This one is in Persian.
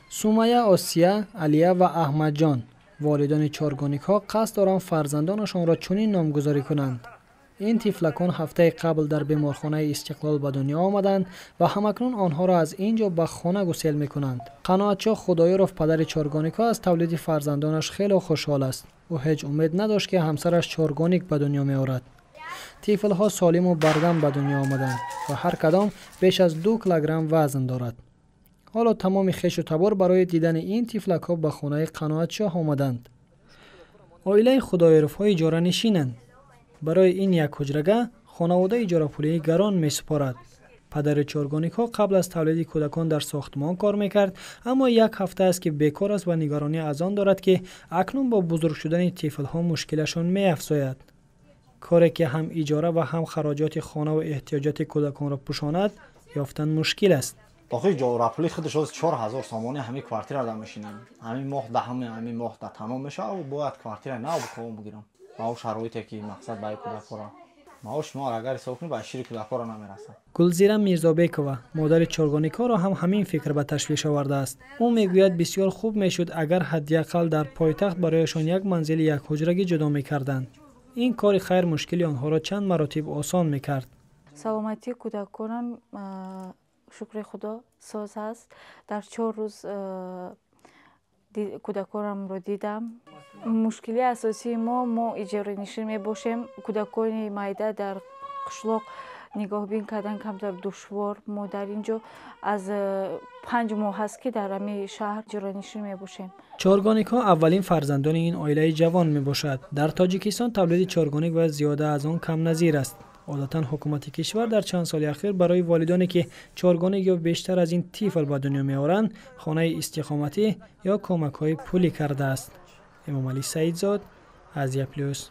سومیا آسیا، علیه و احمد جان والدان چارگانیک ها قصد دارند فرزندانشان را چنین نامگذاری کنند. این طفلکان هفته قبل در بیمارخانه استقلال به دنیا آمدند و همکنون آنها را از اینجا به خانه گسیل می‌کنند. قناعتشاه خدایورف پدر چارگانیک ها از تولید فرزندانش خیلی خوشحال است. او هیچ امید نداشت که همسرش چارگانیک به دنیا می‌آورد. طفل‌ها سالم و بردم به دنیا آمدند و هر کدام بیش از 2 کیلوگرم وزن دارد. حالا تمام خویش و تبار برای دیدن این طفلک‌ها به خانه قناعتشاه آمدند. عائله خدایورف‌ها اجاره نشینند. برای این یک حجرگاه خانواده اجاره پولی گران می‌سپارد. پدر چارگانیک ها قبل از تولید کودکان در ساختمان کار میکرد، اما یک هفته است که بیکار است و نگرانی از آن دارد که اکنون با بزرگ شدن طفل‌ها مشکلشان می‌افزاید. کاری که هم اجاره و هم خراجات خانه و احتیاجات کودکان را پوشاند یافتن مشکل است. آخه اجاره پولی خودش از 4000 سامانی همین کوارتیر را میشینم. همین ماه تمام میشه و باید کوارتیر نو بکنم بگیرم. با شرایطی که مقصد برای کودکان معاش ما اگر حساب کنیم با شیر کودکان نمیرسه. گلزیره میرزابیکова مادر چارگانیک‌ها را هم همین فکر به تشویش آورده است. او میگوید بسیار خوب میشد اگر حداقل در پایتخت برایشان یک منزل یک حجرگی جدا میکردند. این کار خیر مشکلی آنها را چند مراتب آسان میکرد. سلامتی کودکانم شکر خدا ساز است. در 4 روز کودکانم رو دیدم. مشکلی اساسی ما اجاره نشین میباشیم. کودکان مایده در قشلاق نگاه بین کردن کمتر دشوار. ما در اینجا از 5 ماه هست که در همین شهر اجاره نشین میباشیم. چارگانیک ها اولین فرزندان این عائله جوان میباشد. در تاجیکستان تولید چارگانیک و زیاده از آن کم نظیر است. عادتا حکومت کشور در چند سال اخیر برای والدانی که چارگانیک یا بیشتر از این طفل به دنیا میآورند خانه استقامتی یا کمک‌های پولی کرده است. امام علی سعیدزاد، ازیا پلوس.